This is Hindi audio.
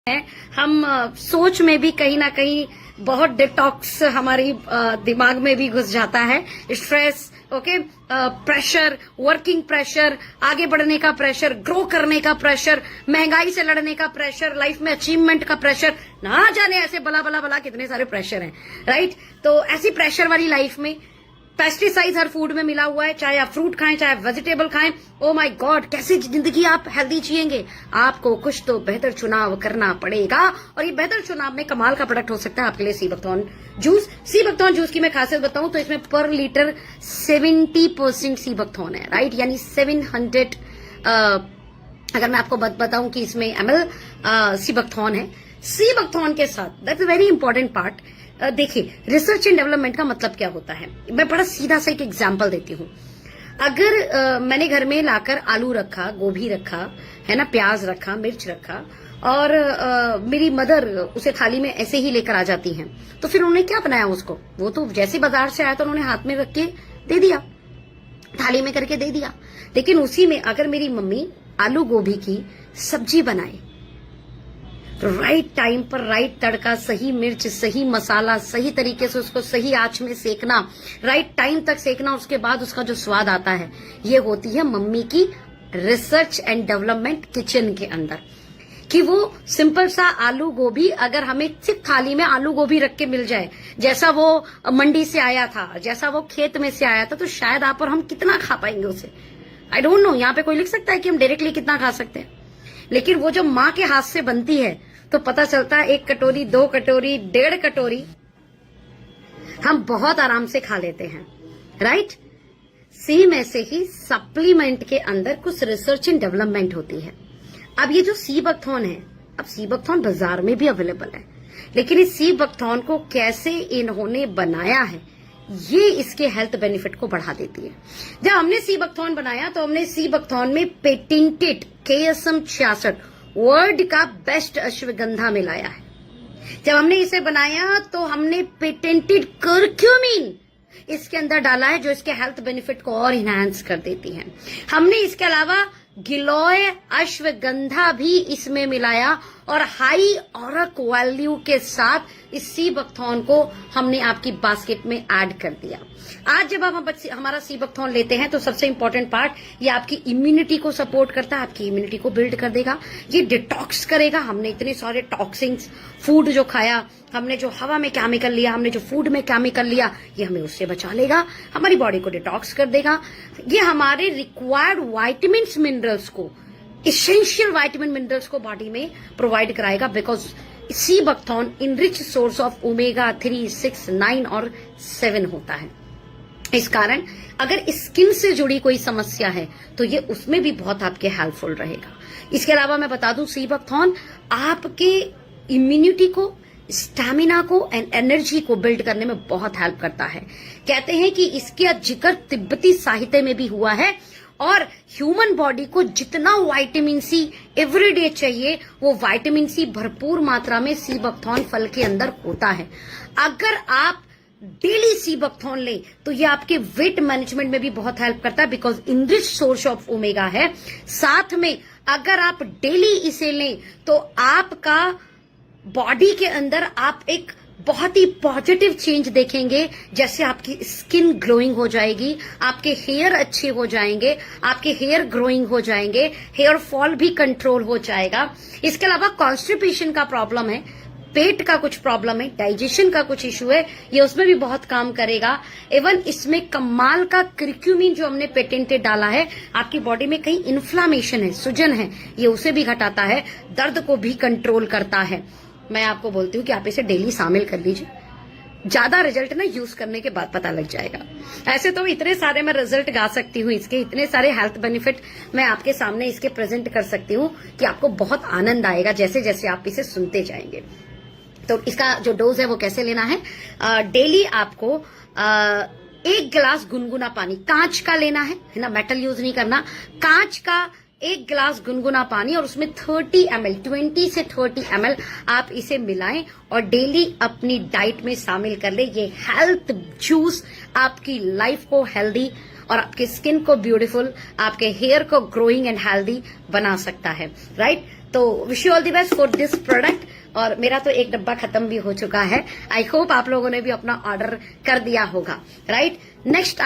है। हम सोच में भी कहीं ना कहीं बहुत डिटॉक्स हमारी दिमाग में भी घुस जाता है। Stress, okay, pressure, working pressure, आगे बढ़ने का प्रेशर, ग्रो करने का प्रेशर, महंगाई से लड़ने का प्रेशर, लाइफ में अचीवमेंट का प्रेशर, ना जाने ऐसे बला बला बला कितने सारे प्रेशर हैं, राइट। तो ऐसी प्रेशर वाली लाइफ में पेस्टिसाइड हर फूड में मिला हुआ है, चाहे आप फ्रूट खाएं चाहे वेजिटेबल खाएं। ओ माय गॉड, कैसे जिंदगी आप हेल्दी जिएंगे? आपको कुछ तो बेहतर चुनाव करना पड़ेगा, और ये बेहतर चुनाव में कमाल का प्रोडक्ट हो सकता है आपके लिए sea buckthorn juice. Sea buckthorn juice की मैं खासियत बताऊं तो इसमें पर लीटर 70% सी बकथॉर्न है, राइट, यानी 700 अगर मैं आपको बताऊं कि इसमें ml सी बकथॉर्न है। सी बकथॉर्न के साथ that's a very important part. देखिए, रिसर्च एंड डेवलपमेंट का मतलब क्या होता है, मैं बड़ा सीधा सा एक एग्जांपल देती हूँ। अगर मैंने घर में लाकर आलू रखा, गोभी रखा है ना, प्याज रखा, मिर्च रखा, और मेरी मदर उसे थाली में ऐसे ही लेकर आ जाती हैं, तो फिर उन्होंने क्या बनाया उसको? वो तो जैसे बाजार से आया तो उन्होंने हाथ में रख के दे दिया, थाली में करके दे दिया। लेकिन उसी में अगर मेरी मम्मी आलू गोभी की सब्जी बनाए तो राइट टाइम पर राइट तड़का, सही मिर्च, सही मसाला, सही तरीके से उसको सही आंच में सेकना, राइट टाइम तक सेकना, उसके बाद उसका जो स्वाद आता है, ये होती है मम्मी की रिसर्च एंड डेवलपमेंट किचन के अंदर। कि वो सिंपल सा आलू गोभी अगर हमें सिर्फ थाली में आलू गोभी रख के मिल जाए, जैसा वो मंडी से आया था, जैसा वो खेत में से आया था, तो शायद आप और हम कितना खा पाएंगे उसे? आई डोंट नो, यहाँ पे कोई लिख सकता है कि हम डायरेक्टली कितना खा सकते हैं। लेकिन वो जो माँ के हाथ से बनती है तो पता चलता है 1 कटोरी, 2 कटोरी, 1.5 कटोरी हम बहुत आराम से खा लेते हैं, राइट। सी में से ही सप्लीमेंट के अंदर कुछ रिसर्च एंड डेवलपमेंट होती है। अब ये जो सी बकथॉर्न है, अब सी बकथॉर्न बाजार में भी अवेलेबल है, लेकिन इस सी बकथॉर्न को कैसे इन्होंने बनाया है, ये इसके हेल्थ बेनिफिट को बढ़ा देती है। जब हमने सी बकथॉर्न बनाया तो हमने सी बकथॉर्न में पेटेंटेड KSM 66 वर्ल्ड का बेस्ट अश्वगंधा मिलाया है। जब हमने इसे बनाया तो हमने पेटेंटेड करक्यूमिन इसके अंदर डाला है, जो इसके हेल्थ बेनिफिट को और इनहांस कर देती है। हमने इसके अलावा गिलोय अश्वगंधा भी इसमें मिलाया, और हाई ऑरक वैल्यू के साथ इस सी बकथॉर्न को हमने आपकी बास्केट में ऐड कर दिया। आज जब हम हमारा सी बकथॉर्न लेते हैं तो सबसे इंपॉर्टेंट पार्ट, ये आपकी इम्यूनिटी को सपोर्ट करता है, आपकी इम्यूनिटी को बिल्ड कर देगा, ये डिटॉक्स करेगा। हमने इतने सारे टॉक्सिन्स, फूड जो खाया, हमने जो हवा में केमिकल लिया, हमने जो फूड में केमिकल लिया, ये हमें उससे बचा लेगा, हमारी बॉडी को डिटॉक्स कर देगा। ये हमारे रिक्वायर्ड वाइटामिन्स, मिनरल्स को, इसेंशियल वाइटामिन मिनरल्स को बॉडी में प्रोवाइड कराएगा, because sea buckthorn enrich source of omega 3, 6, 9 और 7 होता है। इस कारण अगर स्किन से जुड़ी कोई समस्या है तो ये उसमें भी बहुत आपके हेल्पफुल रहेगा। इसके अलावा मैं बता दूं, सी बकथॉर्न आपके इम्यूनिटी को, स्टैमिना को एंड एनर्जी को बिल्ड करने में बहुत हेल्प करता है। कहते हैं कि इसका जिक्र तिब्बती साहित्य में भी हुआ है, और ह्यूमन बॉडी को जितना विटामिन सी एवरीडे चाहिए, वो विटामिन सी भरपूर मात्रा में सी बकथॉर्न फल के अंदर होता है। अगर आप डेली सी बकथॉर्न लें तो ये आपके वेट मैनेजमेंट में भी बहुत हेल्प करता है, because enrich source of omega है। साथ में अगर आप डेली इसे लें तो आपका बॉडी के अंदर आप एक बहुत ही पॉजिटिव चेंज देखेंगे, जैसे आपकी स्किन ग्लोइंग हो जाएगी, आपके हेयर अच्छे हो जाएंगे, आपके हेयर ग्रोइंग हो जाएंगे, हेयर फॉल भी कंट्रोल हो जाएगा। इसके अलावा कॉन्स्टिपेशन का प्रॉब्लम है, पेट का कुछ प्रॉब्लम है, डाइजेशन का कुछ इश्यू है, ये उसमें भी बहुत काम करेगा। इवन इसमें कमाल का करक्यूमिन जो हमने पेटेंटेड डाला है, आपकी बॉडी में कहीं इन्फ्लामेशन है, सूजन है, ये उसे भी घटाता है, दर्द को भी कंट्रोल करता है। मैं आपको बोलती हूँ कि आप इसे डेली शामिल कर लीजिए, ज्यादा रिजल्ट ना यूज करने के बाद पता लग जाएगा। ऐसे तो इतने सारे मैं रिजल्ट गा सकती हूँ इसके, इतने सारे हेल्थ बेनिफिट मैं आपके सामने इसके प्रेजेंट कर सकती हूँ कि आपको बहुत आनंद आएगा जैसे जैसे आप इसे सुनते जाएंगे। तो इसका जो डोज है वो कैसे लेना है, डेली आपको 1 गिलास गुनगुना पानी, कांच का लेना है ना, मेटल यूज नहीं करना, कांच का 1 गिलास गुनगुना पानी, और उसमें 30 ml, 20 से 30 ml आप इसे मिलाएं और डेली अपनी डाइट में शामिल कर ले। ये हेल्थ जूस आपकी लाइफ को हेल्दी और आपके स्किन को ब्यूटीफुल, आपके हेयर को ग्रोइंग एंड हेल्दी बना सकता है, राइट। तो wish you all the best for this product. और मेरा तो एक डब्बा खत्म भी हो चुका है। आई होप आप लोगों ने भी अपना ऑर्डर कर दिया होगा, राइट। नेक्स्ट